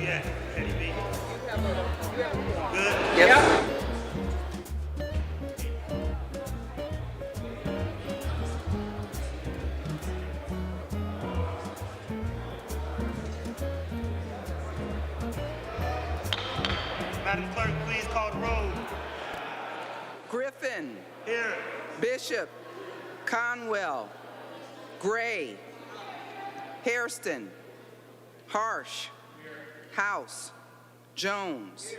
Yeah, Eddie B. Good? Yes. Madam Clerk, please call the roll. Griffin, Here. Bishop, Conwell, Gray, Hairston, Harsh, House, Jones,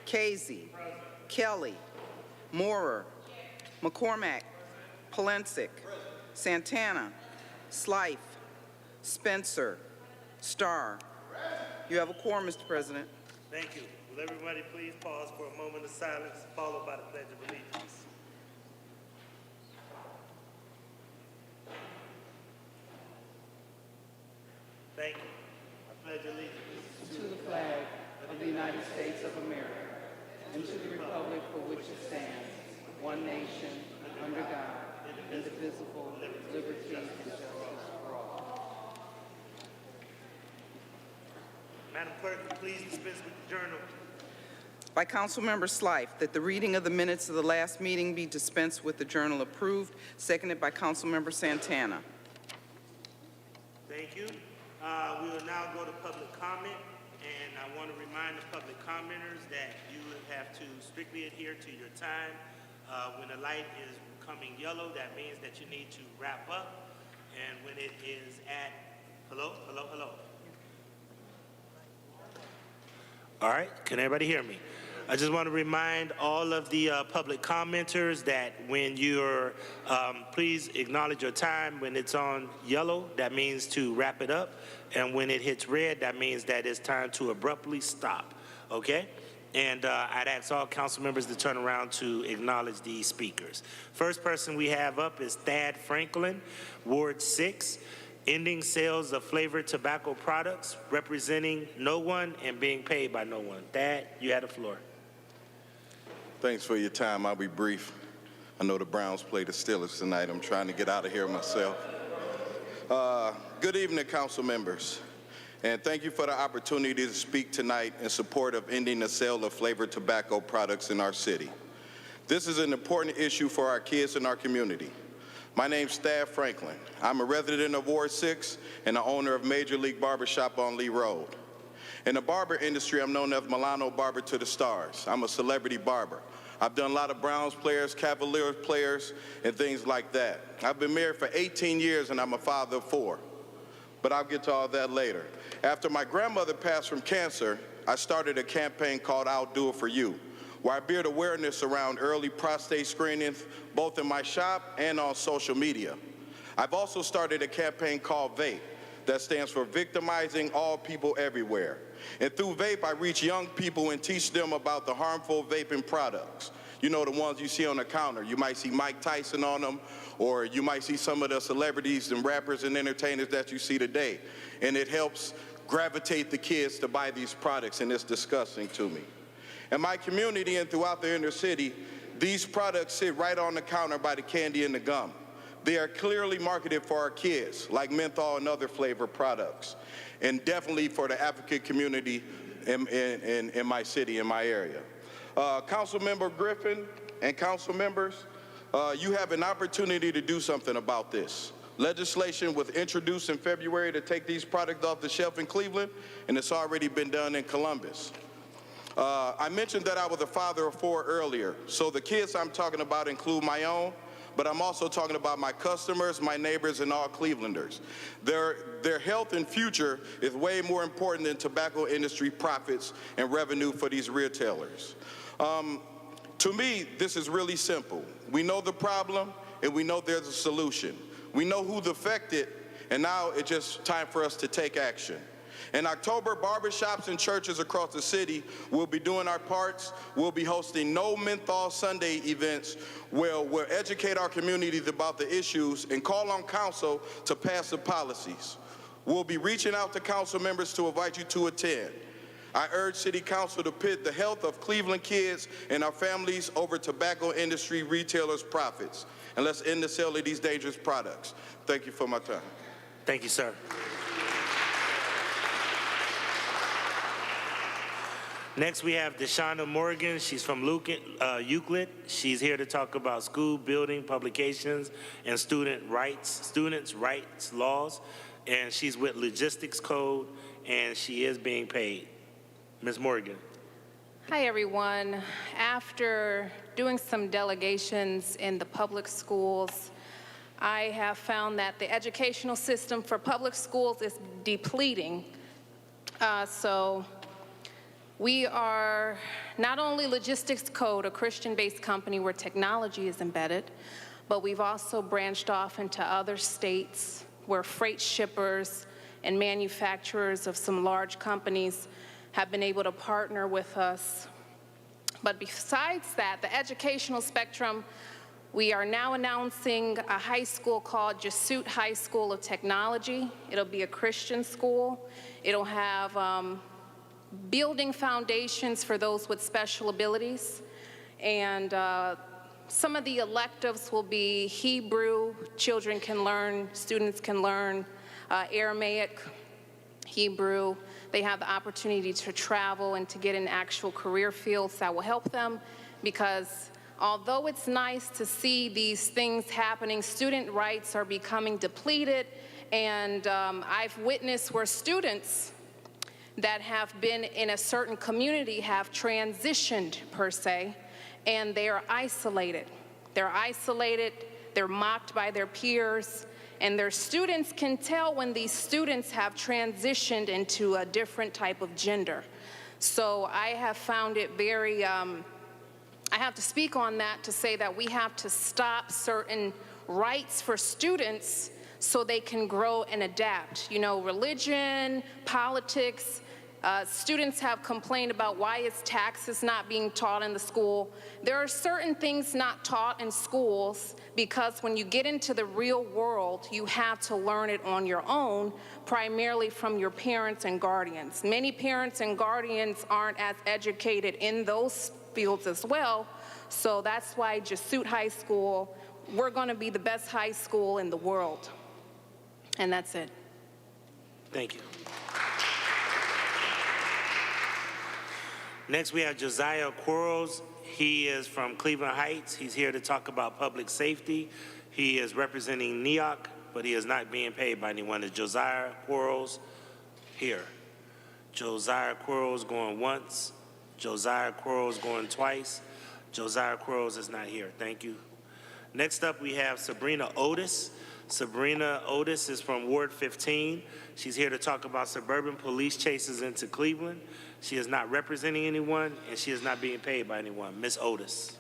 Casey, Kelly, Moorer, McCormack, Polensik, Santana, Slife, Spencer, Starr. You have a quorum, Mr. President. Thank you. Will everybody please pause for a moment of silence, followed by the Pledge of Allegiance. Thank you. I pledge allegiance. To the flag of the United States of America and to the republic for which it stands, one nation, under God, indivisible, liberty and justice for all. Madam Clerk, please dispense with the journal. By Councilmember Slife, that the reading of the minutes of the last meeting be dispensed with, the journal approved, seconded by Councilmember Santana. Thank you. We will now go to public comment, and I want to remind the public commenters that you have to strictly adhere to your time. When the light is becoming yellow, that means that you need to wrap up, and when it is at All right, can everybody hear me? I just want to remind all of the public commenters that when you're, please acknowledge your time. When it's on yellow, that means to wrap it up. And when it hits red, that means that it's time to abruptly stop, okay? And I'd ask all council members to turn around to acknowledge the speakers. First person we have up is Thad Franklin, Ward 6. Ending sales of flavored tobacco products, representing no one and being paid by no one. Thad, you have the floor. Thanks for your time. I'll be brief. I know the Browns play the Steelers tonight. I'm trying to get out of here myself. Good evening, council members. And thank you for the opportunity to speak tonight in support of ending the sale of flavored tobacco products in our city. This is an important issue for our kids in our community. My name's Thad Franklin. I'm a resident of Ward 6 and the owner of Major League Barbershop on Lee Road. In the barber industry, I'm known as Milano Barber to the Stars. I'm a celebrity barber. I've done a lot of Browns players, Cavaliers players, and things like that. I've been married for 18 years and I'm a father of 4. But I'll get to all that later. After my grandmother passed from cancer, I started a campaign called I'll Do It For You, where I build awareness around early prostate screenings, both in my shop and on social media. I've also started a campaign called VAPE, that stands for Victimizing All People Everywhere. And through VAPE, I reach young people and teach them about the harmful vaping products. You know, the ones you see on the counter. You might see Mike Tyson on them, or you might see some of the celebrities and rappers and entertainers that you see today. And it helps gravitate the kids to buy these products, and it's disgusting to me. In my community and throughout the inner city, these products sit right on the counter by the candy and the gum. They are clearly marketed for our kids, like menthol and other flavored products, and definitely for the African community in my city, in my area. Councilmember Griffin and council members, you have an opportunity to do something about this. Legislation was introduced in February to take these products off the shelf in Cleveland, and it's already been done in Columbus. I mentioned that I was a father of 4 earlier, so the kids I'm talking about include my own, but I'm also talking about my customers, my neighbors, and all Clevelanders. Their health and future is way more important than tobacco industry profits and revenue for these retailers. To me, this is really simple. We know the problem, and we know there's a solution. We know who's affected, and now it's just time for us to take action. In October, barbershops and churches across the city will be doing our parts. We'll be hosting No Menthol Sunday events where we'll educate our communities about the issues and call on council to pass the policies. We'll be reaching out to council members to invite you to attend. I urge City Council to pit the health of Cleveland kids and our families over tobacco industry retailers' profits. And let's end the sale of these dangerous products. Thank you for my time. Thank you, sir. Next, we have Deshauna Morgan. She's from Euclid. She's here to talk about school building, publications, and students' rights laws. And she's with Logistics Code, and she is being paid. Ms. Morgan. Hi, everyone. After doing some delegations in the public schools, I have found that the educational system for public schools is depleting. So we are not only Logistics Code, a Christian-based company where technology is embedded, but we've also branched off into other states where freight shippers and manufacturers of some large companies have been able to partner with us. But besides that, the educational spectrum, we are now announcing a high school called Jesuit High School of Technology. It'll be a Christian school. It'll have building foundations for those with special abilities. And some of the electives will be Hebrew. Children can learn, students can learn Aramaic, Hebrew. They have the opportunity to travel and to get in actual career fields that will help them, because although it's nice to see these things happening, student rights are becoming depleted. And I've witnessed where students that have been in a certain community have transitioned, per se, and they are isolated. They're isolated, they're mocked by their peers, and their students can tell when these students have transitioned into a different type of gender. So I have found it very, I have to speak on that to say that we have to stop certain rights for students so they can grow and adapt. You know, religion, politics, students have complained about why is taxes not being taught in the school. There are certain things not taught in schools because when you get into the real world, you have to learn it on your own, primarily from your parents and guardians. Many parents and guardians aren't as educated in those fields as well, so that's why Jesuit High School, we're going to be the best high school in the world. And that's it. Thank you. Next, we have Josiah Quarles. He is from Cleveland Heights. He's here to talk about public safety. He is representing NEOC, but he is not being paid by anyone. Is Josiah Quarles here? Josiah Quarles going once. Josiah Quarles going twice. Josiah Quarles is not here. Thank you. Next up, we have Sabrina Otis. Sabrina Otis is from Ward 15. She's here to talk about suburban police chases into Cleveland. She is not representing anyone, and she is not being paid by anyone. Ms. Otis.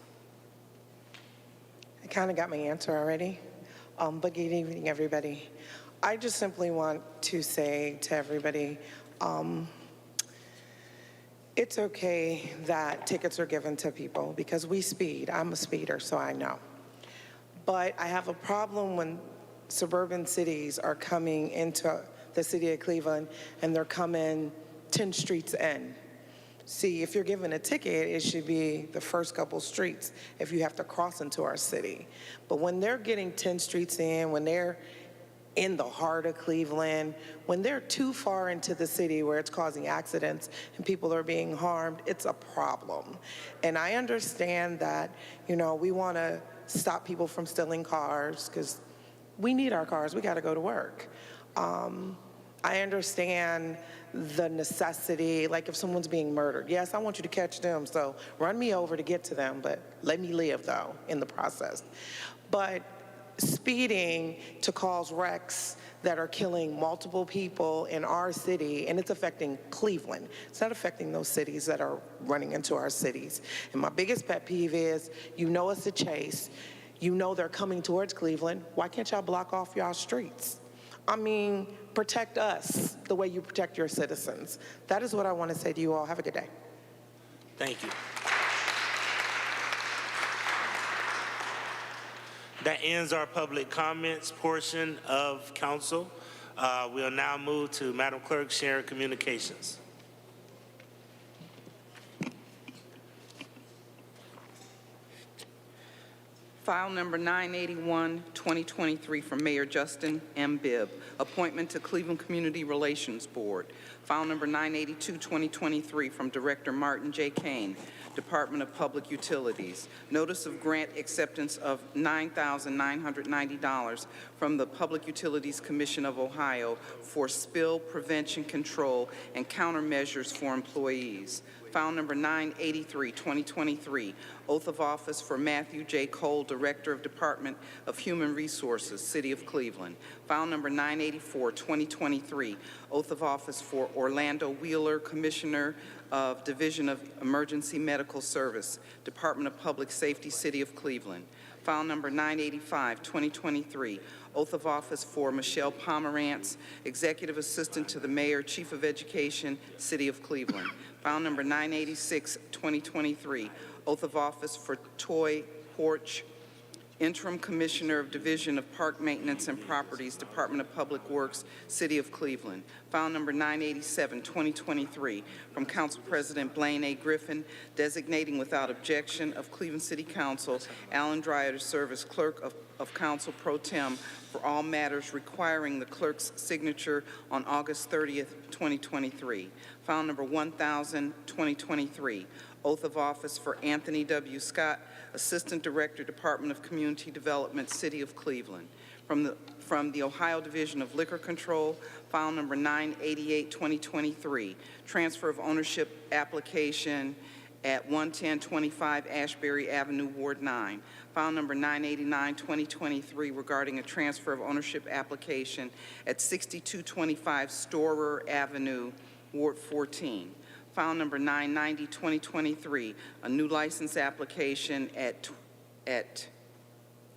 I kind of got my answer already, but good evening, everybody. I just simply want to say to everybody, it's okay that tickets are given to people because we speed. I'm a speeder, so I know. But I have a problem when suburban cities are coming into the city of Cleveland and they're coming 10 streets in. See, if you're given a ticket, it should be the first couple streets if you have to cross into our city. But when they're getting 10 streets in, when they're in the heart of Cleveland, when they're too far into the city where it's causing accidents and people are being harmed, it's a problem. And I understand that, you know, we want to stop people from stealing cars because we need our cars. We got to go to work. I understand the necessity, like if someone's being murdered. Yes, I want you to catch them, so run me over to get to them, but let me live, though, in the process. But speeding to cause wrecks that are killing multiple people in our city, and it's affecting Cleveland. It's not affecting those cities that are running into our cities. And my biggest pet peeve is, you know it's a chase. You know they're coming towards Cleveland. Why can't y'all block off y'all streets? I mean, protect us the way you protect your citizens. That is what I want to say to you all. Have a good day. Thank you. That ends our public comments portion of council. We'll now move to Madam Clerk, sharing communications. File number 981, 2023 from Mayor Justin M. Bibb, appointment to Cleveland Community Relations Board. File number 982, 2023 from Director Martin J. Kane, Department of Public Utilities. Notice of grant acceptance of $9,990 from the Public Utilities Commission of Ohio for spill prevention control and countermeasures for employees. File number 983, 2023, oath of office for Matthew J. Cole, Director of Department of Human Resources, City of Cleveland. File number 984, 2023, oath of office for Orlando Wheeler, Commissioner of Division of Emergency Medical Service, Department of Public Safety, City of Cleveland. File number 985, 2023, oath of office for Michelle Pomerantz, Executive Assistant to the Mayor, Chief of Education, City of Cleveland. File number 986, 2023, oath of office for Toy Porch, Interim Commissioner of Division of Park Maintenance and Properties, Department of Public Works, City of Cleveland. File number 987, 2023, from Council President Blaine A. Griffin, designating without objection of Cleveland City Council Alan Dreyer to serve as Clerk of Council Pro Tem for all matters requiring the clerk's signature on August 30th, 2023. File number 1000, 2023, oath of office for Anthony W. Scott, Assistant Director, Department of Community Development, City of Cleveland. From the Ohio Division of Liquor Control, file number 988, 2023, transfer of ownership application at 11025 Ashbury Avenue, Ward 9. File number 989, 2023, regarding a transfer of ownership application at 6225 Storer Avenue, Ward 14. File number 990, 2023, a new license application at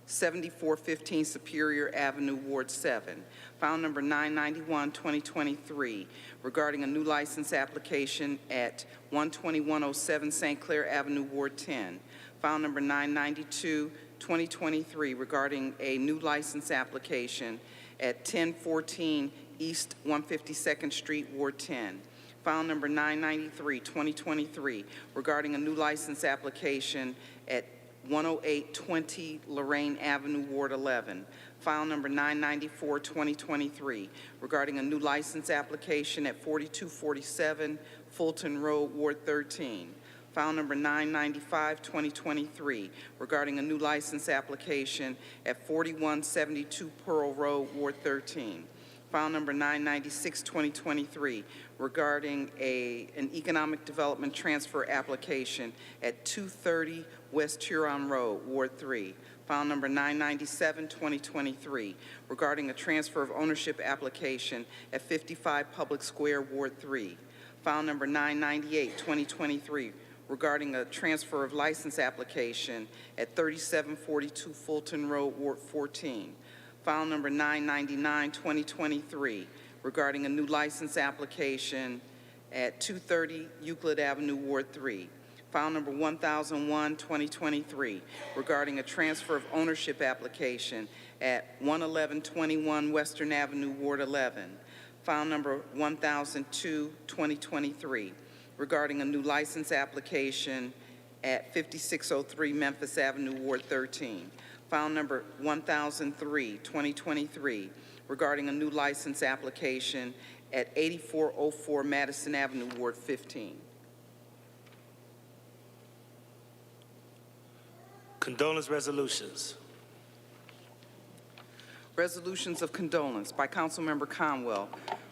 7415 Superior Avenue, Ward 7. File number 991, 2023, regarding a new license application at 12107 St. Clair Avenue, Ward 10. File number 992, 2023, regarding a new license application at 1014 East 152nd Street, Ward 10. File number 993, 2023, regarding a new license application at 10820 Lorraine Avenue, Ward 11. File number 994, 2023, regarding a new license application at 4247 Fulton Road, Ward 13. File number 995, 2023, regarding a new license application at 4172 Pearl Road, Ward 13. File number 996, 2023, regarding an economic development transfer application at 230 West Huron Road, Ward 3. File number 997, 2023, regarding a transfer of ownership application at 55 Public Square, Ward 3. File number 998, 2023, regarding a transfer of license application at 3742 Fulton Road, Ward 14. File number 999, 2023, regarding a new license application at 230 Euclid Avenue, Ward 3. File number 1001, 2023, regarding a transfer of ownership application at 11121 Western Avenue, Ward 11. File number 1002, 2023, regarding a new license application at 5603 Memphis Avenue, Ward 13. File number 1003, 2023, regarding a new license application at 8404 Madison Avenue, Ward 15. Condolence resolutions. Resolutions of condolence by Councilmember Conwell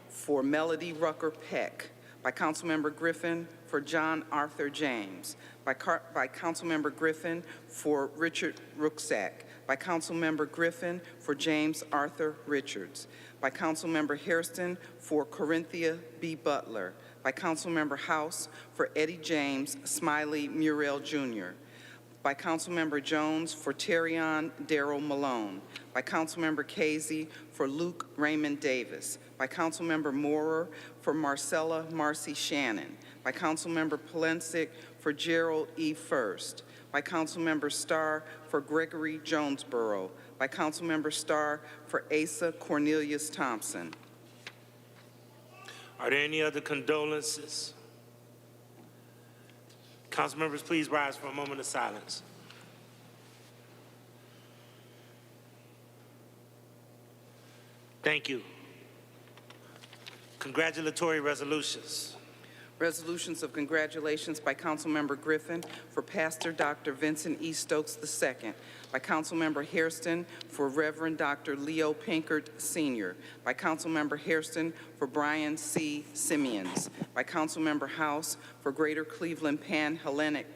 for Melody Rucker Peck, by Councilmember Griffin for John Arthur James, by Councilmember Griffin for Richard Rucksack, by Councilmember Griffin for James Arthur Richards, by Councilmember Hairston for Corinthia B. Butler, by Councilmember House for Eddie James Smiley Muriel Jr., by Councilmember Jones for Terrion Darrell Malone, by Councilmember Casey for Luke Raymond Davis, by Councilmember Moorer for Marcella Marcy Shannon, by Councilmember Polensek for Gerald E. First, by Councilmember Starr for Gregory Jonesboro, by Councilmember Starr for Asa Cornelius Thompson. Are there any other condolences? Council members, please rise for a moment of silence. Thank you. Congratulatory resolutions. Resolutions of congratulations by Councilmember Griffin for Pastor Dr. Vincent E. Stokes II, by Councilmember Hairston for Reverend Dr. Leo Pinkert Sr., by Councilmember Hairston for Brian C. Simeons, by Councilmember House for Greater Cleveland Pan-Hellenic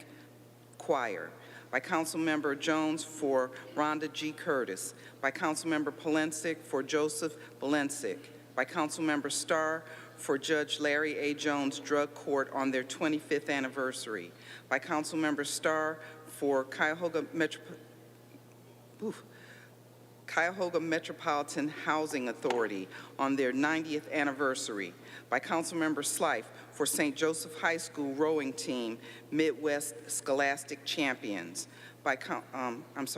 Choir, by Councilmember Jones for Rhonda G. Curtis, by Councilmember Polensek for Joseph Polensek, by Councilmember Starr for Judge Larry A. Jones Drug Court on their 25th anniversary, by Councilmember Starr for Cuyahoga Metropolitan Housing Authority on their 90th anniversary, by Councilmember Slife for St. Joseph High School Rowing Team Midwest Scholastic Champions, by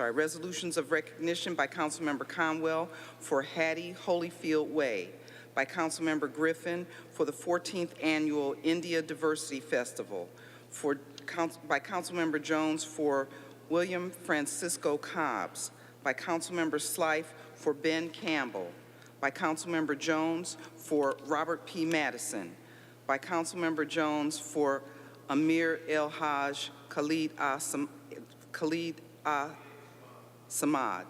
resolutions of recognition by Councilmember Conwell for Hattie Holyfield Way, by Councilmember Griffin for the 14th Annual India Diversity Festival, by Councilmember Jones for William Francisco Cobbs, by Councilmember Slife for Ben Campbell, by Councilmember Jones for Robert P. Madison, by Councilmember Jones for Amir El Haj Khalid Samad,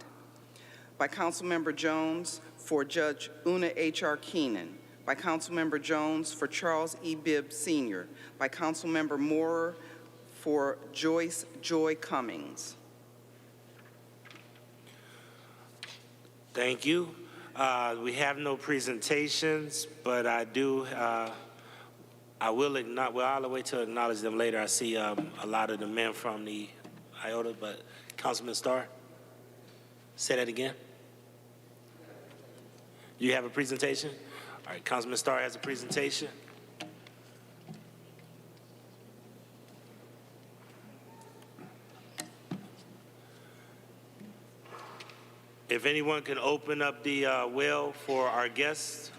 by Councilmember Jones for Judge Una H.R. Keenan, by Councilmember Jones for Charles E. Bibb Sr., by Councilmember Moorer for Joyce Joy Cummings. Thank you. We have no presentations, but I do I will acknowledge, well, I'll wait to acknowledge them later. I see a lot of the men from the IOTA, but Councilman Starr, say that again. You have a presentation? All right, Councilman Starr has a presentation. If anyone can open up the well for our guests.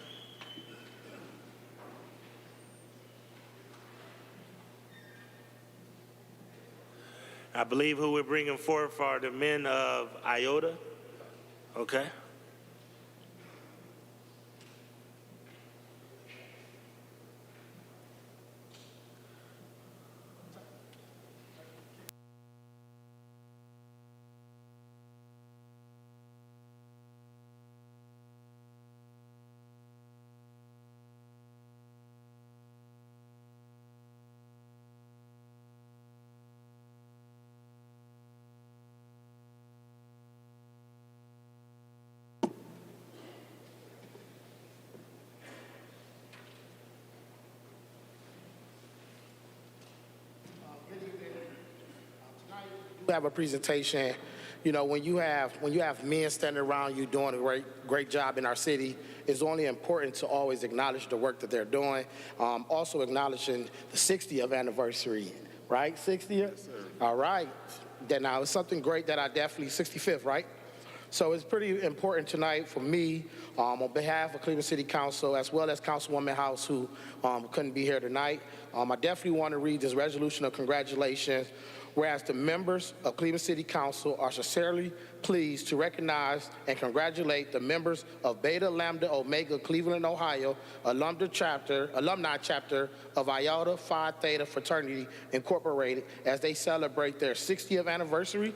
I believe who we're bringing forth are the men of IOTA. Okay. Have a presentation. You know, when you have men standing around you doing a great job in our city, it's only important to always acknowledge the work that they're doing. Also acknowledging the 60th anniversary, right? 60th? Yes, sir. All right. Then now it's something great that I definitely 65th, right? So it's pretty important tonight for me, on behalf of Cleveland City Council, as well as Councilwoman House, who couldn't be here tonight. I definitely want to read this resolution of congratulations. Whereas the members of Cleveland City Council are sincerely pleased to recognize and congratulate the members of Beta Lambda Omega Cleveland, Ohio, alumni chapter of Iota Phi Theta Fraternity Incorporated as they celebrate their 60th anniversary.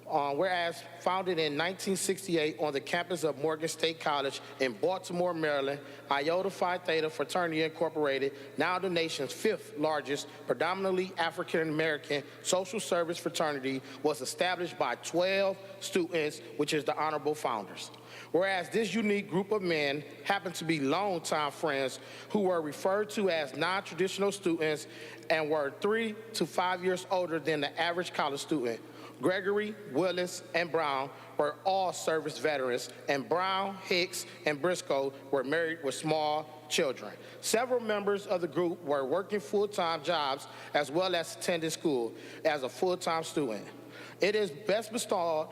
Whereas founded in 1968 on the campus of Morgan State College in Baltimore, Maryland, Iota Phi Theta Fraternity Incorporated, now the nation's 5th largest predominantly African-American social service fraternity, was established by 12 students, which is the honorable founders. Whereas this unique group of men happen to be longtime friends who were referred to as non-traditional students and were 3 to 5 years older than the average college student. Gregory, Willis, and Brown were all service veterans, and Brown, Hicks, and Briscoe were married with small children. Several members of the group were working full-time jobs as well as attending school as a full-time student. It is best bestowed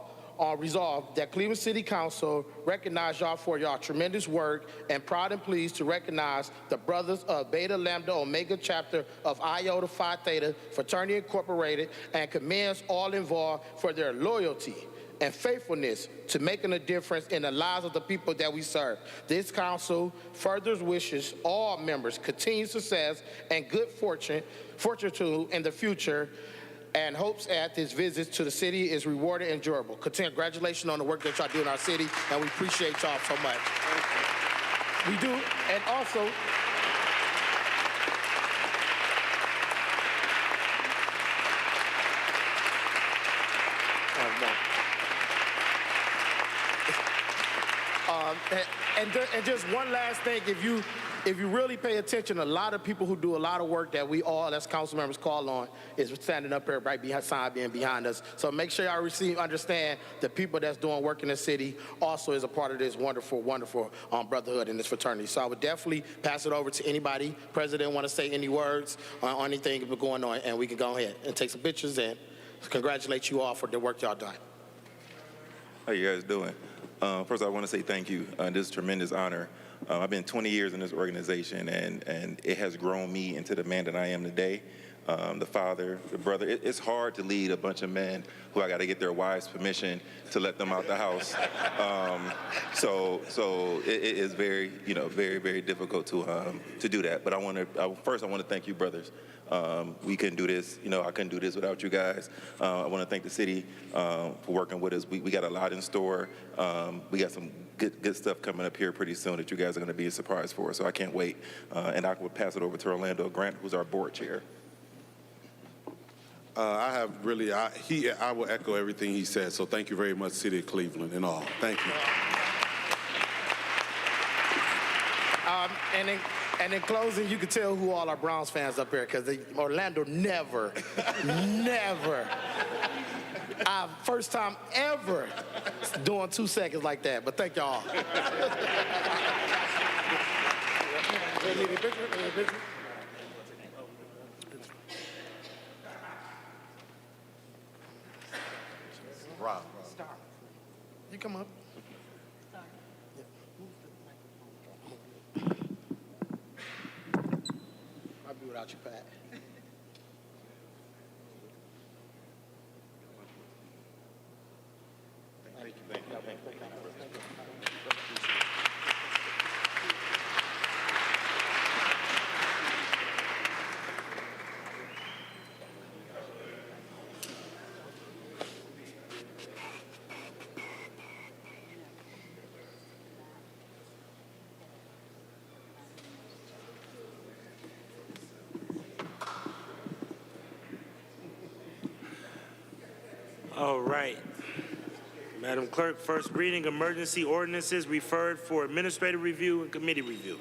resolved that Cleveland City Council recognize y'all for y'all tremendous work, and proud and pleased to recognize the brothers of Beta Lambda Omega chapter of Iota Phi Theta Fraternity Incorporated, and commends all involved for their loyalty and faithfulness to making a difference in the lives of the people that we serve. This council further wishes all members continued success and good fortune in the future, and hopes at this visit to the city is rewarded and enjoyable. Congratulations on the work that y'all do in our city, and we appreciate y'all so much. We do, and also, and just one last thing, if you really pay attention, a lot of people who do a lot of work that we all as council members call on is standing up here right behind us. So make sure y'all understand the people that's doing work in the city also is a part of this wonderful, wonderful brotherhood in this fraternity. So I would definitely pass it over to anybody. President want to say any words on anything going on, and we can go ahead and take some pictures and congratulate you all for the work y'all done. How you guys doing? First, I want to say thank you. This is a tremendous honor. I've been 20 years in this organization, and it has grown me into the man that I am today. The father, the brother. It's hard to lead a bunch of men who I got to get their wives' permission to let them out the house. So it is very, very, very difficult to do that. But first I want to thank you, brothers. We couldn't do this. I couldn't do this without you guys. I want to thank the city for working with us. We got a lot in store. We got some good stuff coming up here pretty soon that you guys are going to be a surprise for. So I can't wait. And I will pass it over to Orlando Grant, who's our board chair. I will echo everything he said. So thank you very much, City of Cleveland and all. Thank you. And And in closing, you can tell who all our Browns fans up here, because Orlando never, never, first time ever doing 2 seconds like that. But thank y'all. You come up. I'll be without you, Pat. All right. Madam Clerk, first reading, emergency ordinances referred for administrative review and committee review.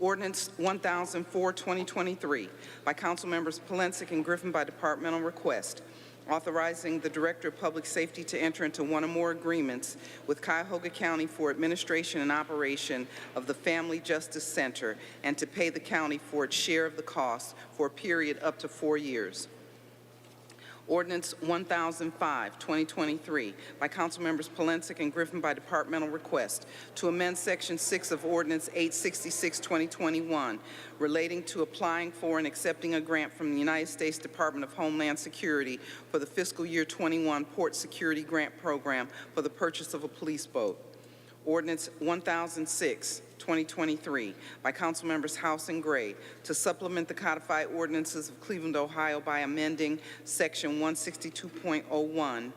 Ordinance 1004, 2023, by Council Members Polensek and Griffin by departmental request, authorizing the Director of Public Safety to enter into one or more agreements with Cuyahoga County for administration and operation of the Family Justice Center and to pay the county for its share of the cost for a period up to 4 years. Ordinance 1005, 2023, by Councilmembers Polensek and Griffin by departmental request, to amend Section 6 of Ordinance 866, 2021, relating to applying for and accepting a grant from the United States Department of Homeland Security for the fiscal year 21 Port Security Grant Program for the purchase of a police boat. Ordinance 1006, 2023, by Councilmembers House and Gray, to supplement the codified ordinances of Cleveland, Ohio by amending Section 162.01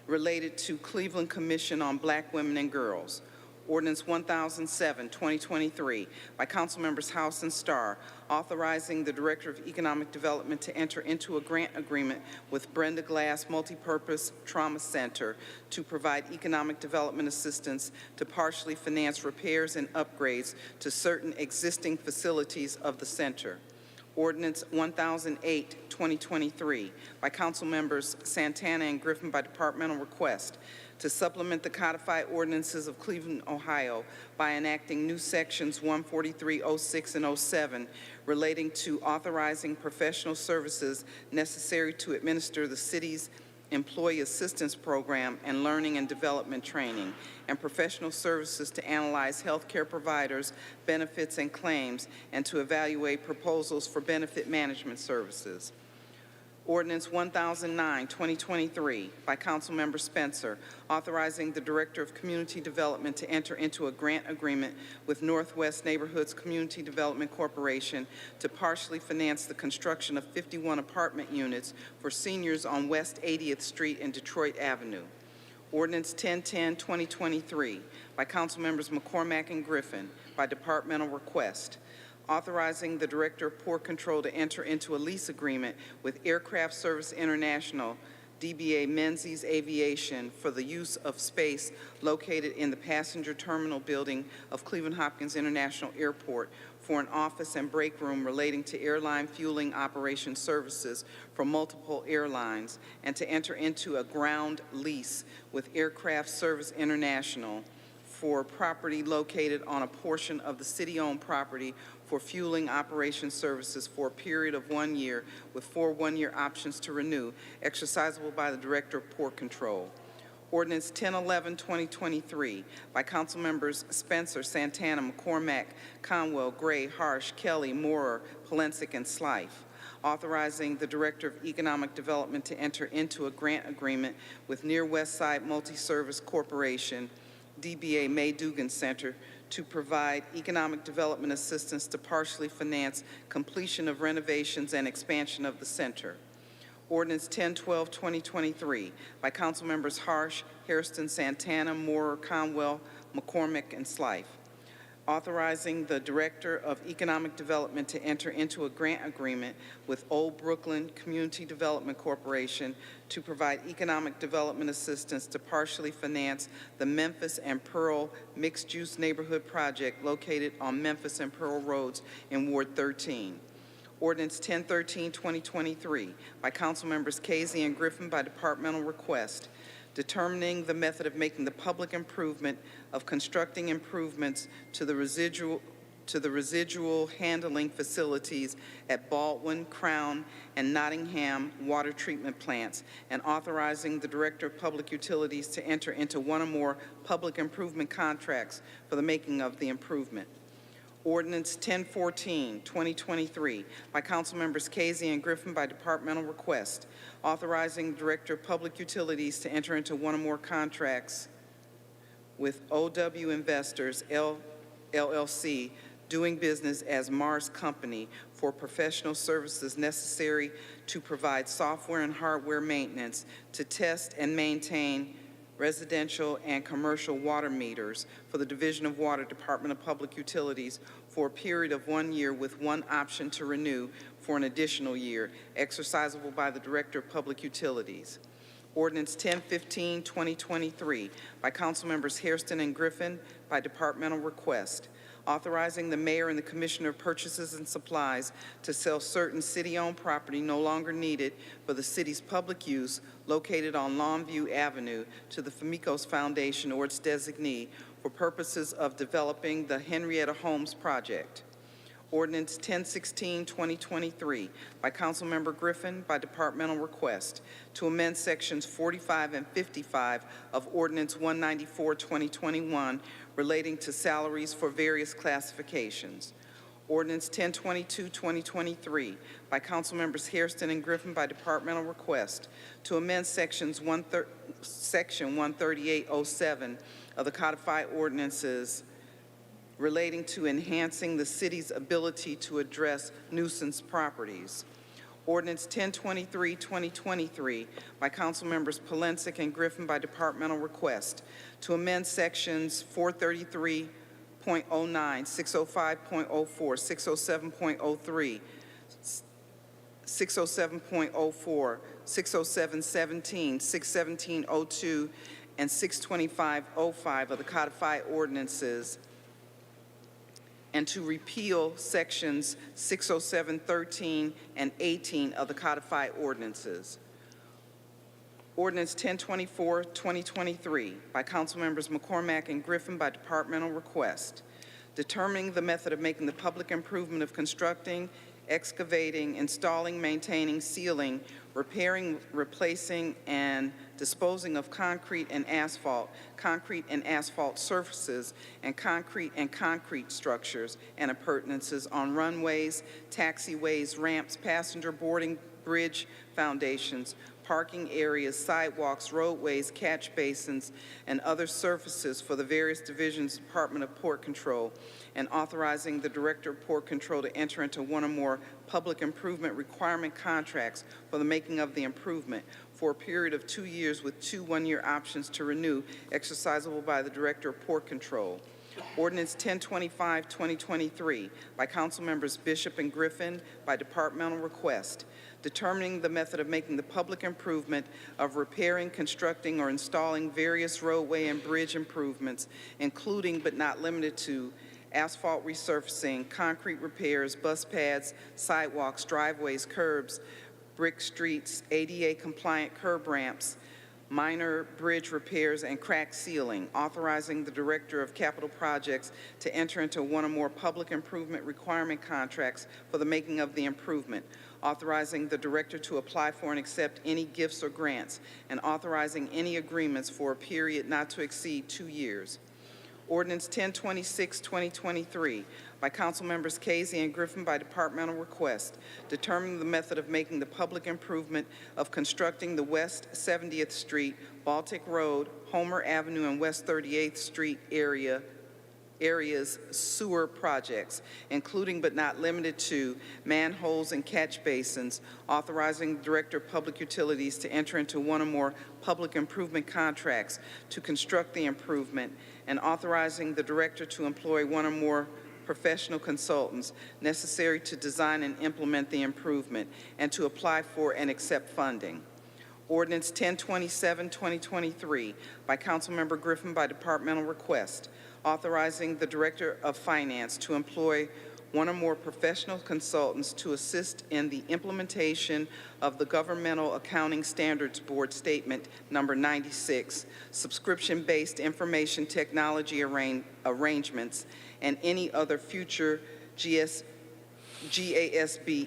related to Cleveland Commission on Black Women and Girls. Ordinance 1007, 2023, by Councilmembers House and Starr, authorizing the Director of Economic Development to enter into a grant agreement with Brenda Glass Multipurpose Trauma Center to provide economic development assistance to partially finance repairs and upgrades to certain existing facilities of the center. Ordinance 1008, 2023, by Councilmembers Santana and Griffin by departmental request, to supplement the codified ordinances of Cleveland, Ohio by enacting new sections 143, 06, and 07 relating to authorizing professional services necessary to administer the city's Employee Assistance Program and Learning and Development Training, and professional services to analyze healthcare providers' benefits and claims, and to evaluate proposals for benefit management services. Ordinance 1009, 2023, by Councilmember Spencer, authorizing the Director of Community Development to enter into a grant agreement with Northwest Neighborhoods Community Development Corporation to partially finance the construction of 51 apartment units for seniors on West 80th Street and Detroit Avenue. Ordinance 1010, 2023, by Councilmembers McCormack and Griffin, by departmental request, authorizing the Director of Port Control to enter into a lease agreement with Aircraft Service International, DBA Menzies Aviation, for the use of space located in the passenger terminal building of Cleveland Hopkins International Airport for an office and break room relating to airline fueling operation services for multiple airlines, and to enter into a ground lease with Aircraft Service International for property located on a portion of the city-owned property for fueling operation services for a period of 1 year with 4 one-year options to renew, exercisable by the Director of Port Control. Ordinance 1011, 2023, by Councilmembers Spencer, Santana, McCormack, Conwell, Gray, Harsh, Kelly, Moorer, Polensek, and Slife, authorizing the Director of Economic Development to enter into a grant agreement with Near West Side Multi-Service Corporation, DBA May Dugan Center, to provide economic development assistance to partially finance completion of renovations and expansion of the center. Ordinance 1012, 2023, by Councilmembers Harsh, Hairston, Santana, Moorer, Conwell, McCormick, and Slife, authorizing the Director of Economic Development to enter into a grant agreement with Old Brooklyn Community Development Corporation to provide economic development assistance to partially finance the Memphis and Pearl mixed-use neighborhood project located on Memphis and Pearl Roads in Ward 13. Ordinance 1013, 2023, by Councilmembers Casey and Griffin by departmental request, determining the method of making the public improvement of constructing improvements to the residual handling facilities at Baldwin, Crown, and Nottingham water treatment plants, and authorizing the Director of Public Utilities to enter into one or more public improvement contracts for the making of the improvement. Ordinance 1014, 2023, by Councilmembers Casey and Griffin by departmental request, authorizing the Director of Public Utilities to enter into one or more contracts with OW Investors, LLC, doing business as Mars Company for professional services necessary to provide software and hardware maintenance to test and maintain residential and commercial water meters for the Division of Water, Department of Public Utilities for a period of 1 year with one option to renew for an additional year, exercisable by the Director of Public Utilities. Ordinance 1015, 2023, by Councilmembers Hairston and Griffin by departmental request, authorizing the mayor and the Commissioner of Purchases and Supplies to sell certain city-owned property no longer needed for the city's public use located on Longview Avenue to the Famicos Foundation or its designee for purposes of developing the Henrietta Homes project. Ordinance 1016, 2023, by Councilmember Griffin by departmental request to amend sections 45 and 55 of Ordinance 194, 2021, relating to salaries for various classifications. Ordinance 1022, 2023, by Councilmembers Hairston and Griffin by departmental request to amend section 13807 of the codified ordinances relating to enhancing the city's ability to address nuisance properties. Ordinance 1023, 2023, by Councilmembers Polensek and Griffin by departmental request to amend sections 433.09, 605.04, 607.03, 607.04, 607.17, 617.02, and 625.05 of the codified ordinances, and to repeal sections 607.13 and 18 of the codified ordinances. Ordinance 1024, 2023, by Councilmembers McCormack and Griffin by departmental request, determining the method of making the public improvement of constructing, excavating, installing, maintaining, sealing, repairing, replacing, and disposing of concrete and asphalt surfaces, and concrete structures and appurtenances on runways, taxiways, ramps, passenger boarding bridge foundations, parking areas, sidewalks, roadways, catch basins, and other surfaces for the various divisions of the Department of Port Control, and authorizing the Director of Port Control to enter into one or more public improvement requirement contracts for the making of the improvement for a period of 2 years with 2 one-year options to renew, exercisable by the Director of Port Control. Ordinance 1025, 2023, by Councilmembers Bishop and Griffin by departmental request, determining the method of making the public improvement of repairing, constructing, or installing various roadway and bridge improvements, including but not limited to asphalt resurfacing, concrete repairs, bus pads, sidewalks, driveways, curbs, brick streets, ADA-compliant curb ramps, minor bridge repairs, and crack sealing, authorizing the Director of Capital Projects to enter into one or more public improvement requirement contracts for the making of the improvement, authorizing the Director to apply for and accept any gifts or grants, and authorizing any agreements for a period not to exceed 2 years. Ordinance 1026, 2023, by Councilmembers Casey and Griffin by departmental request, determining the method of making the public improvement of constructing the West 70th Street, Baltic Road, Homer Avenue, and West 38th Street area areas sewer projects, including but not limited to manholes and catch basins, authorizing the Director of Public Utilities to enter into one or more public improvement contracts to construct the improvement, and authorizing the Director to employ one or more professional consultants necessary to design and implement the improvement, and to apply for and accept funding. Ordinance 1027, 2023, by Councilmember Griffin by departmental request, authorizing the Director of Finance to employ one or more professional consultants to assist in the implementation of the Governmental Accounting Standards Board Statement Number 96, subscription-based information technology arrangements, and any other future GASB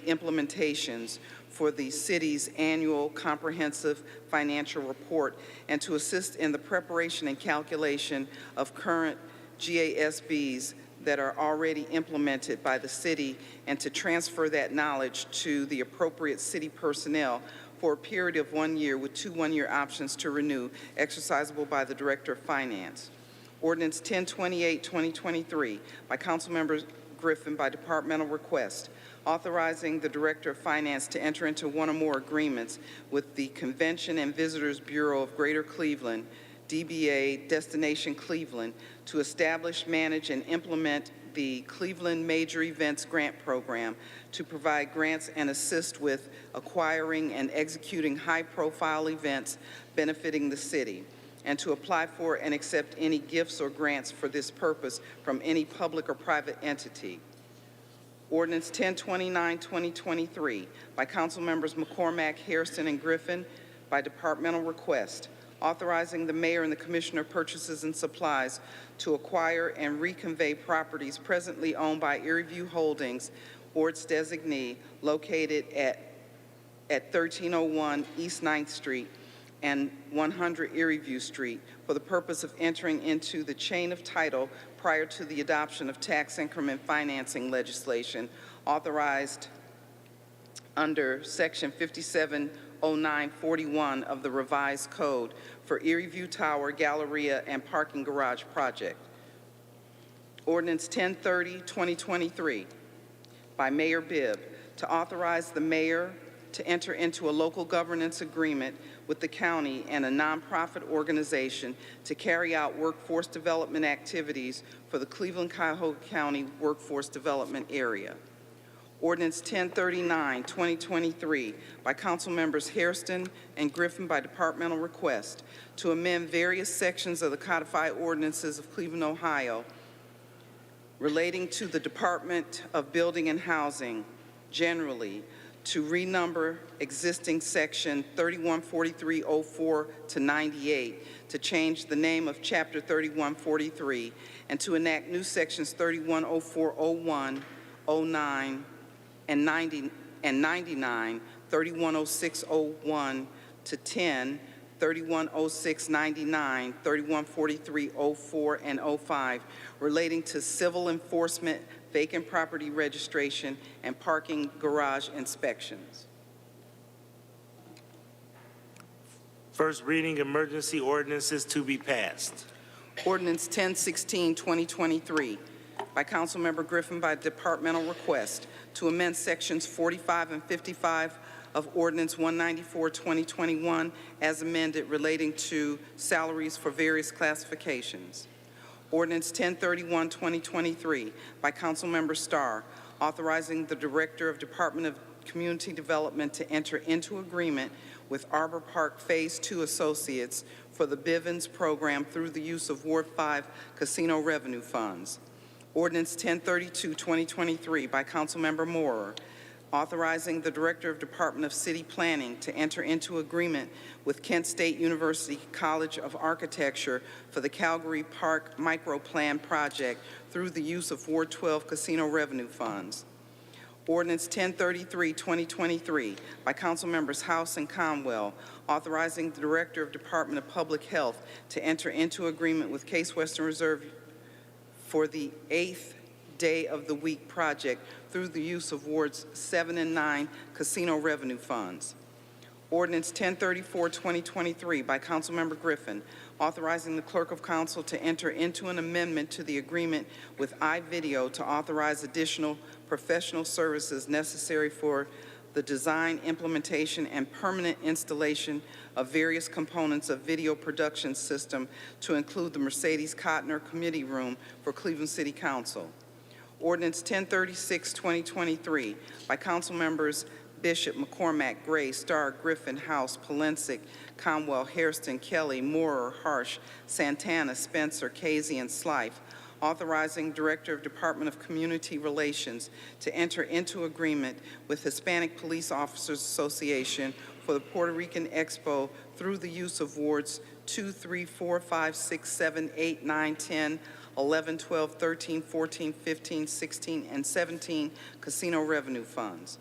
implementations for the city's annual comprehensive financial report, and to assist in the preparation and calculation of current GASBs that are already implemented by the city, and to transfer that knowledge to the appropriate city personnel for a period of 1 year with 2 one-year options to renew, exercisable by the Director of Finance. Ordinance 1028, 2023, by Councilmember Griffin by departmental request, authorizing the Director of Finance to enter into one or more agreements with the Convention and Visitors Bureau of Greater Cleveland, DBA Destination Cleveland, to establish, manage, and implement the Cleveland Major Events Grant Program to provide grants and assist with acquiring and executing high-profile events benefiting the city, and to apply for and accept any gifts or grants for this purpose from any public or private entity. Ordinance 1029, 2023, by Councilmembers McCormack, Hairston, and Griffin, by departmental request, authorizing the mayor and the commissioner of purchases and supplies to acquire and reconvey properties presently owned by Erie View Holdings or its designee located at 1301 East 9th Street and 100 Erie View Street for the purpose of entering into the chain of title prior to the adoption of tax increment financing legislation authorized under Section 570941 of the revised code for Erie View Tower, Galleria, and Parking Garage project. Ordinance 1030, 2023, by Mayor Bibb, to authorize the mayor to enter into a local governance agreement with the county and a nonprofit organization to carry out workforce development activities for the Cleveland-Cuyahoga County Workforce Development Area. Ordinance 1039, 2023, by Council Members Hairston and Griffin by departmental request, to amend various sections of the codified ordinances of Cleveland, Ohio, relating to the Department of Building and Housing generally, to renumber existing section 314304 to 98, to change the name of chapter 3143, and to enact new sections 310401, 09, and 99, 310601 to 10, 310699, 314304, and 05, relating to civil enforcement, vacant property registration, and parking garage inspections. First reading emergency ordinances to be passed. Ordinance 1016, 2023, by Councilmember Griffin by departmental request, to amend sections 45 and 55 of Ordinance 194, 2021, as amended, relating to salaries for various classifications. Ordinance 1031, 2023, by Councilmember Starr, authorizing the Director of Department of Community Development to enter into agreement with Arbor Park Phase 2 Associates for the Bivens program through the use of Ward 5 casino revenue funds. Ordinance 1032, 2023, by Councilmember Moorer, authorizing the Director of Department of City Planning to enter into agreement with Kent State University College of Architecture for the Calgary Park Microplan project through the use of Ward 12 casino revenue funds. Ordinance 1033, 2023, by Councilmembers House and Conwell, authorizing the Director of Department of Public Health to enter into agreement with Case Western Reserve for the 8th Day of the Week project through the use of Wards 7 and 9 casino revenue funds. Ordinance 1034, 2023, by Councilmember Griffin, authorizing the Clerk of Council to enter into an amendment to the agreement with iVideo to authorize additional professional services necessary for the design, implementation, and permanent installation of various components of video production system to include the Mercedes Cotner Committee Room for Cleveland City Council. Ordinance 1036, 2023, by Council Members Bishop, McCormack, Gray, Starr, Griffin, House, Polensek, Conwell, Hairston, Kelly, Moorer, Harsh, Santana, Spencer, Casey, and Slife, authorizing Director of Department of Community Relations to enter into agreement with Hispanic Police Officers Association for the Puerto Rican Expo through the use of wards 2, 3, 4, 5, 6, 7, 8, 9, 10, 11, 12, 13, 14, 15, 16, and 17 casino revenue funds.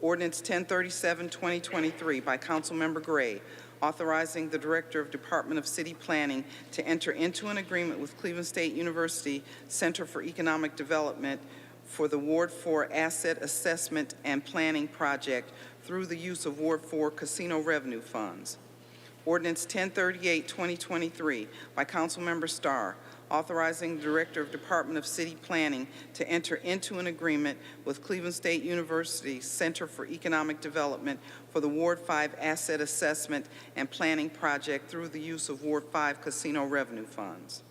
Ordinance 1037, 2023, by Councilmember Gray, authorizing the Director of Department of City Planning to enter into an agreement with Cleveland State University Center for Economic Development for the Ward 4 Asset Assessment and Planning Project through the use of Ward 4 casino revenue funds. Ordinance 1038, 2023, by Councilmember Starr, authorizing the Director of Department of City Planning to enter into an agreement with Cleveland State University Center for Economic Development for the Ward 5 Asset Assessment and Planning Project through the use of Ward 5 casino revenue funds.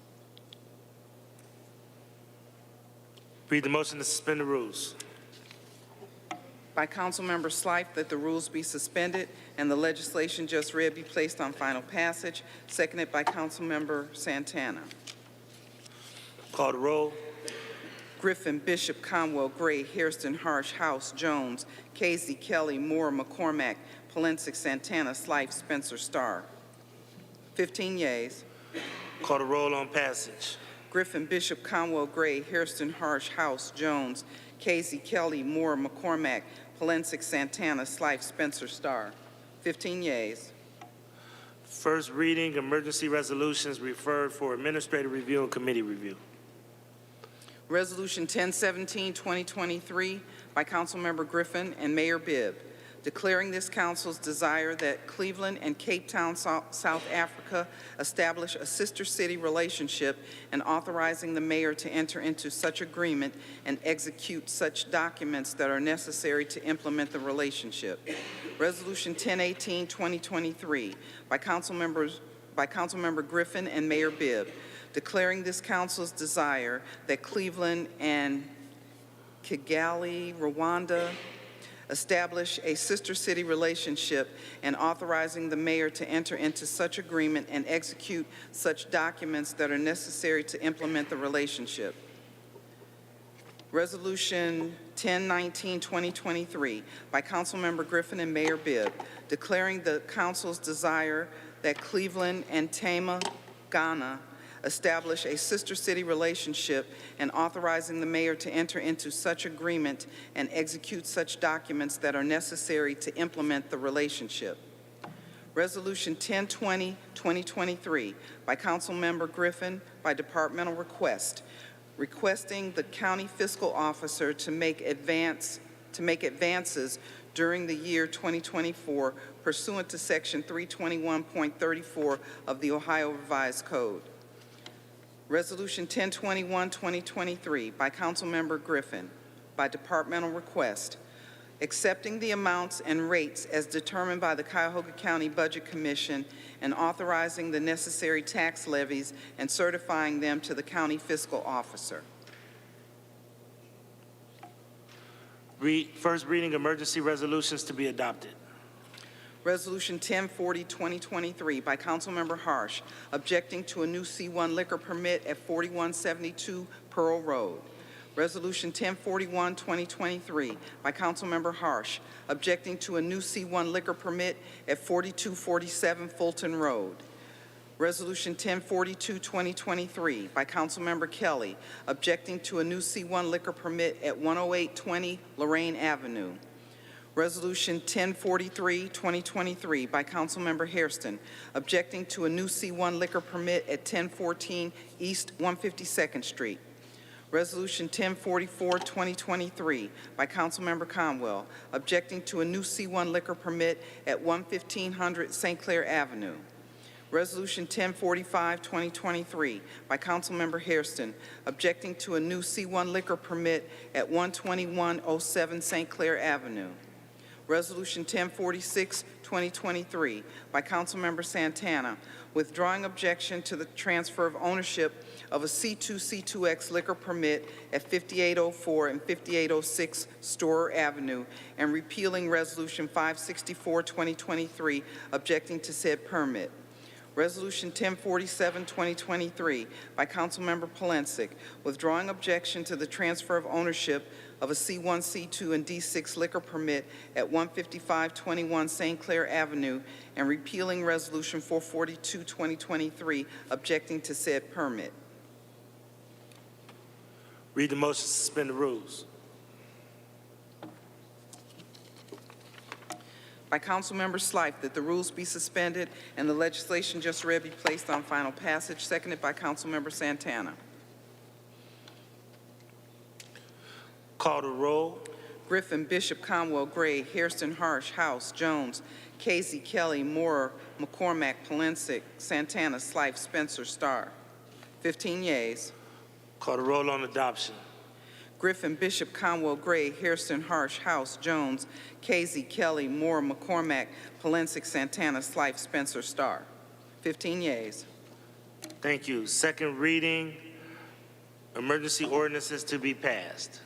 Read the motion to suspend the rules. By Councilmember Slife, that the rules be suspended and the legislation just read be placed on final passage, seconded by Councilmember Santana. Call the roll. Griffin, Bishop, Conwell, Gray, Hairston, Harsh, House, Jones, Casey, Kelly, Moore, McCormack, Polensek, Santana, Slife, Spencer, Starr. 15 yeas. Call the roll on passage. Griffin, Bishop, Conwell, Gray, Hairston, Harsh, House, Jones, Casey, Kelly, Moore, McCormack, Polensek, Santana, Slife, Spencer, Starr. 15 yeas. First reading, emergency resolutions referred for administrative review and committee review. Resolution 1017, 2023, by Councilmember Griffin and Mayor Bibb, declaring this council's desire that Cleveland and Cape Town, South Africa establish a sister city relationship and authorizing the mayor to enter into such agreement and execute such documents that are necessary to implement the relationship. Resolution 1018, 2023, by Councilmember Griffin and Mayor Bibb, declaring this council's desire that Cleveland and Kigali, Rwanda, establish a sister city relationship and authorizing the mayor to enter into such agreement and execute such documents that are necessary to implement the relationship. Resolution 1019, 2023, by Councilmember Griffin and Mayor Bibb, declaring the council's desire that Cleveland and Tama, Ghana, establish a sister city relationship and authorizing the mayor to enter into such agreement and execute such documents that are necessary to implement the relationship. Resolution 1020, 2023, by Councilmember Griffin, by departmental request, requesting the county fiscal officer to make advances during the year 2024 pursuant to section 321.34 of the Ohio Revised Code. Resolution 1021, 2023, by Councilmember Griffin, by departmental request, accepting the amounts and rates as determined by the Cuyahoga County Budget Commission and authorizing the necessary tax levies and certifying them to the county fiscal officer. First reading, emergency resolutions to be adopted. Resolution 1040, 2023, by Councilmember Harsh, objecting to a new C1 liquor permit at 4172 Pearl Road. Resolution 1041, 2023, by Councilmember Harsh, objecting to a new C1 liquor permit at 4247 Fulton Road. Resolution 1042, 2023, by Councilmember Kelly, objecting to a new C1 liquor permit at 10820 Lorraine Avenue. Resolution 1043, 2023, by Councilmember Hairston, objecting to a new C1 liquor permit at 1014 East 152nd Street. Resolution 1044, 2023, by Councilmember Conwell, objecting to a new C1 liquor permit at 1500 St. Clair Avenue. Resolution 1045, 2023, by Councilmember Hairston, objecting to a new C1 liquor permit at 12107 St. Clair Avenue. Resolution 1046, 2023, by Councilmember Santana, withdrawing objection to the transfer of ownership of a C2C2X liquor permit at 5804 and 5806 Storer Avenue, and repealing Resolution 564, 2023, objecting to said permit. Resolution 1047, 2023, by Councilmember Polensek, withdrawing objection to the transfer of ownership of a C1, C2, and D6 liquor permit at 15521 St. Clair Avenue, and repealing Resolution 442, 2023, objecting to said permit. Read the motion to suspend the rules. By Councilmember Slife, that the rules be suspended and the legislation just read be placed on final passage, seconded by Councilmember Santana. Call the roll. Griffin, Bishop, Conwell, Gray, Hairston, Harsh, House, Jones, Casey, Kelly, Moore, McCormack, Polensek, Santana, Slife, Spencer, Starr. 15 yeas. Call the roll on adoption. Griffin, Bishop, Conwell, Gray, Hairston, Harsh, House, Jones, Casey, Kelly, Moore, McCormack, Polensek, Santana, Slife, Spencer, Starr. 15 yeas. Thank you. Second reading, emergency ordinances to be passed.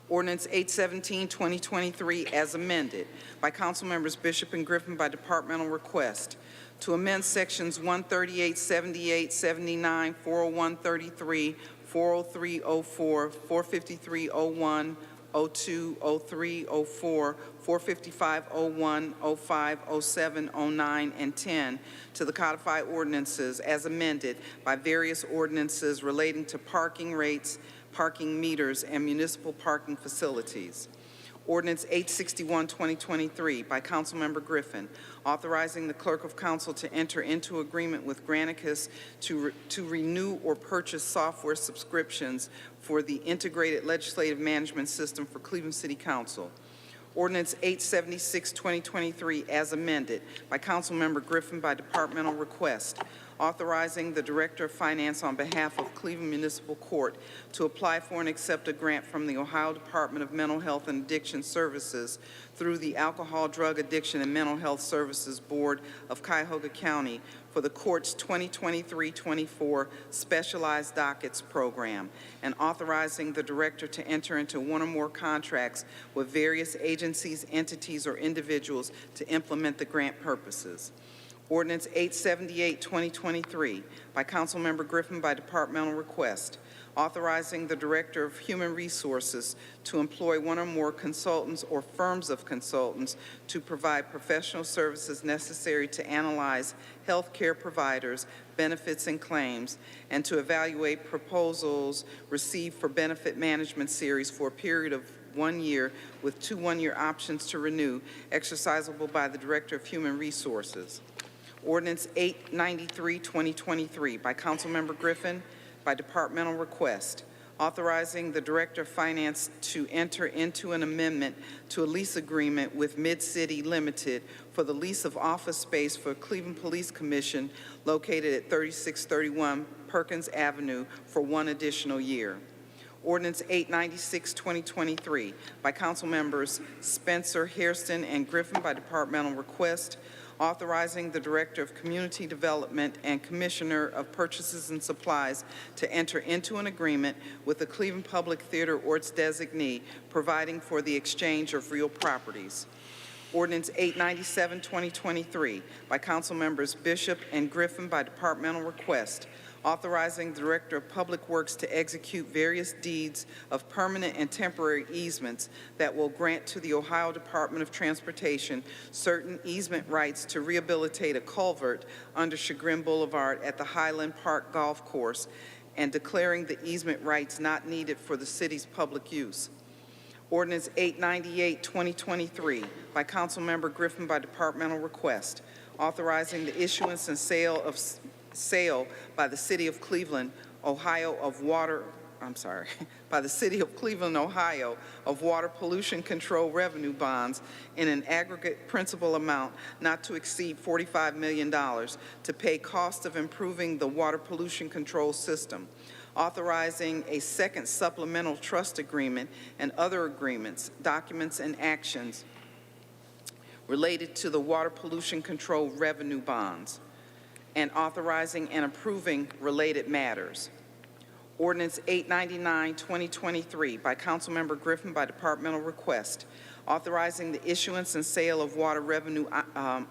Ordinance 817, 2023, as amended by Councilmembers Bishop and Griffin by departmental request to amend sections 138, 78, 79, 40133, 40304, 45301, 02, 03, 04, 455, 01, 05, 07, 09, and 10 to the codified ordinances as amended by various ordinances relating to parking rates, parking meters, and municipal parking facilities. Ordinance 861, 2023, by Councilmember Griffin, authorizing the Clerk of Council to enter into agreement with Granicus to renew or purchase software subscriptions for the Integrated Legislative Management System for Cleveland City Council. Ordinance 876, 2023, as amended by Councilmember Griffin by departmental request, authorizing the Director of Finance on behalf of Cleveland Municipal Court to apply for and accept a grant from the Ohio Department of Mental Health and Addiction Services through the Alcohol, Drug Addiction, and Mental Health Services Board of Cuyahoga County for the court's 2023-24 Specialized Dockets Program, and authorizing the Director to enter into one or more contracts with various agencies, entities, or individuals to implement the grant purposes. Ordinance 878, 2023, by Councilmember Griffin by departmental request, authorizing the Director of Human Resources to employ one or more consultants or firms of consultants to provide professional services necessary to analyze health care providers, benefits, and claims, and to evaluate proposals received for benefit management series for a period of 1 year with 2 one-year options to renew, exercisable by the Director of Human Resources. Ordinance 893, 2023, by Councilmember Griffin by departmental request, authorizing the Director of Finance to enter into an amendment to a lease agreement with Mid-City Limited for the lease of office space for Cleveland Police Commission located at 3631 Perkins Avenue for 1 additional year. Ordinance 896, 2023, by Councilmembers Spencer, Hairston, and Griffin by departmental request, authorizing the Director of Community Development and Commissioner of Purchases and Supplies to enter into an agreement with the Cleveland Public Theater or its designee, providing for the exchange of real properties. Ordinance 897, 2023, by Councilmembers Bishop and Griffin by departmental request, authorizing the Director of Public Works to execute various deeds of permanent and temporary easements that will grant to the Ohio Department of Transportation certain easement rights to rehabilitate a culvert under Chagrin Boulevard at the Highland Park Golf Course, and declaring the easement rights not needed for the city's public use. Ordinance 898, 2023, by Councilmember Griffin by departmental request, authorizing the issuance and sale by the City of Cleveland, Ohio, of water by the City of Cleveland, Ohio, of water pollution control revenue bonds in an aggregate principal amount not to exceed $45 million to pay cost of improving the water pollution control system, authorizing a second supplemental trust agreement and other agreements, documents, and actions related to the water pollution control revenue bonds, and authorizing and approving related matters. Ordinance 899, 2023, by Councilmember Griffin by departmental request, authorizing the issuance and sale of water revenue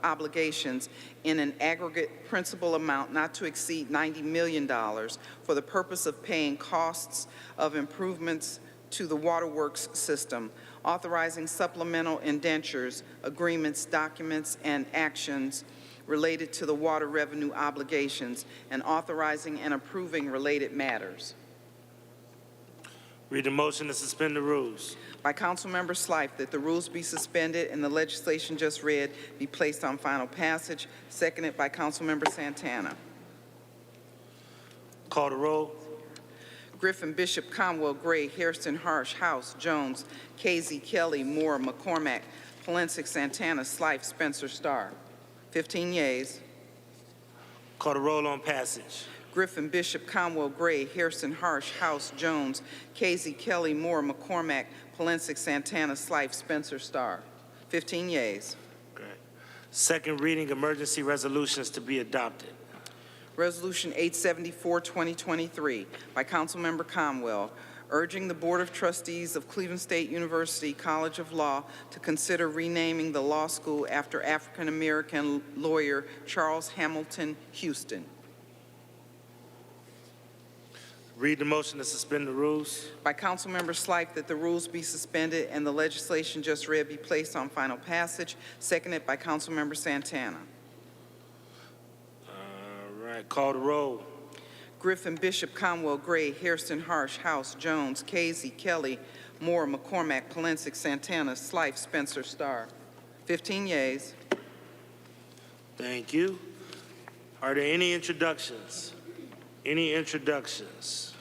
obligations in an aggregate principal amount not to exceed $90 million for the purpose of paying costs of improvements to the waterworks system, authorizing supplemental indentures, agreements, documents, and actions related to the water revenue obligations, and authorizing and approving related matters. Read the motion to suspend the rules. By Councilmember Slife, that the rules be suspended and the legislation just read be placed on final passage, seconded by Councilmember Santana. Call the roll. Griffin, Bishop, Conwell, Gray, Hairston, Harsh, House, Jones, Casey, Kelly, Moore, McCormack, Polensek, Santana, Slife, Spencer, Starr. 15 yeas. Call the roll on passage. Griffin, Bishop, Conwell, Gray, Hairston, Harsh, House, Jones, Casey, Kelly, Moore, McCormack, Polensek, Santana, Slife, Spencer, Starr. 15 yeas. Great. Second reading, emergency resolutions to be adopted. Resolution 874, 2023, by Councilmember Conwell, urging the Board of Trustees of Cleveland State University College of Law to consider renaming the law school after African-American lawyer Charles Hamilton Houston. Read the motion to suspend the rules. By Councilmember Slife, that the rules be suspended and the legislation just read be placed on final passage, seconded by Councilmember Santana. All right, call the roll. Griffin, Bishop, Conwell, Gray, Hairston, Harsh, House, Jones, Casey, Kelly, Moore, McCormack, Polensek, Santana, Slife, Spencer, Starr. 15 yeas. Thank you. Are there any introductions? Any introductions?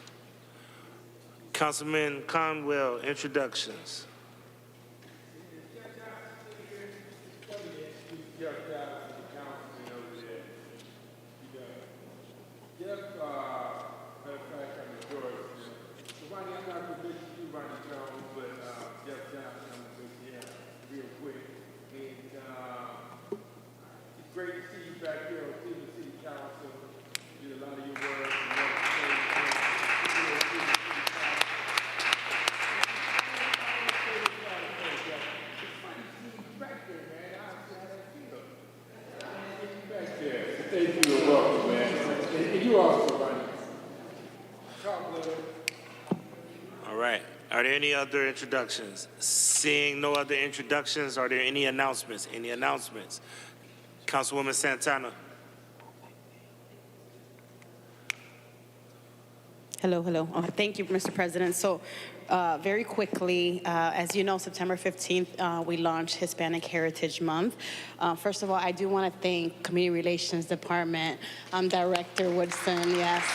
Councilman Conwell, introductions. Great to see you back here on Cleveland City Council. You did a lot of your work and back there. Thank you and welcome, man. And you also, Ronnie. All right. Are there any other introductions? Seeing no other introductions, are there any announcements? Any announcements? Councilwoman Santana. Hello, hello. Thank you, Mr. President. So, very quickly, as you know, September 15th, we launched Hispanic Heritage Month. First of all, I do want to thank Community Relations Department, Director Woodson, yes,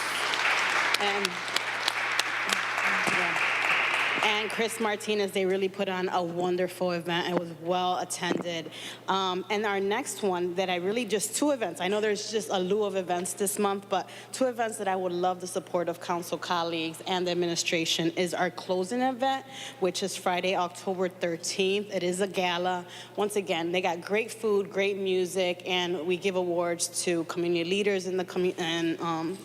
and Chris Martinez. They really put on a wonderful event. It was well attended. And our next one that I really just two events. I know there's just a slew of events this month, but two events that I would love the support of council colleagues and the administration is our closing event, which is Friday, October 13th. It is a gala. Once again, they got great food, great music, and we give awards to community leaders in the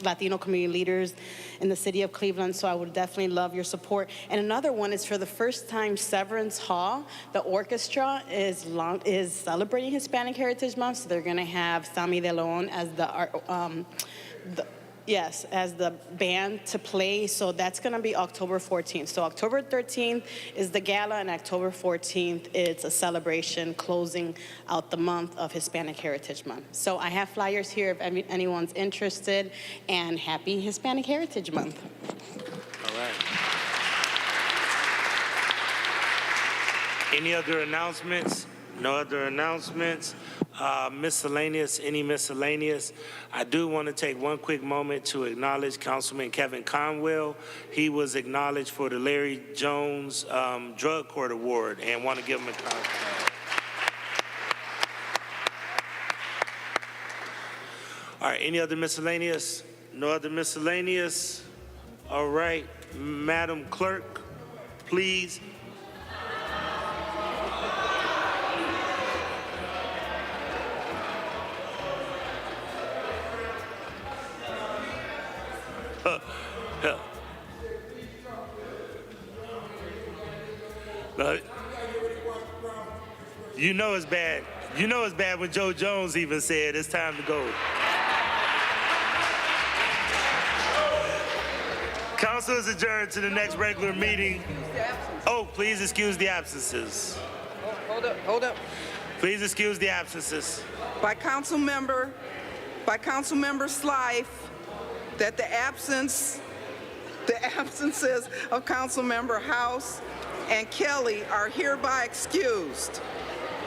Latino community leaders in the city of Cleveland. So I would definitely love your support. And another one is for the first time, Severance Hall. The orchestra is celebrating Hispanic Heritage Month, so they're going to have Sammy De Leon as as the band to play. So that's going to be October 14th. So October 13th is the gala, and October 14th it's a celebration closing out the month of Hispanic Heritage Month. So I have flyers here if anyone's interested, and happy Hispanic Heritage Month. All right. Any other announcements? No other announcements. Miscellaneous, any miscellaneous? I do want to take one quick moment to acknowledge Councilman Kevin Conwell. He was acknowledged for the Larry Jones Drug Court Award, and want to give him a compliment. All right, any other miscellaneous? No other miscellaneous? All right, Madam Clerk, please. You know it's bad. You know it's bad when Joe Jones even said it's time to go. Council is adjourned to the next regular meeting. Oh, please excuse the absences. Hold up. Please excuse the absences. By Councilmember Slife, that the absences of Councilmember House and Kelly are hereby excused.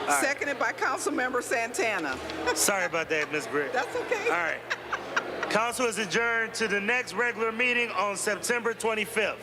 Right. Seconded by Councilmember Santana. Sorry about that, Ms. Britt. That's okay. All right. Council is adjourned to the next regular meeting on September 25th.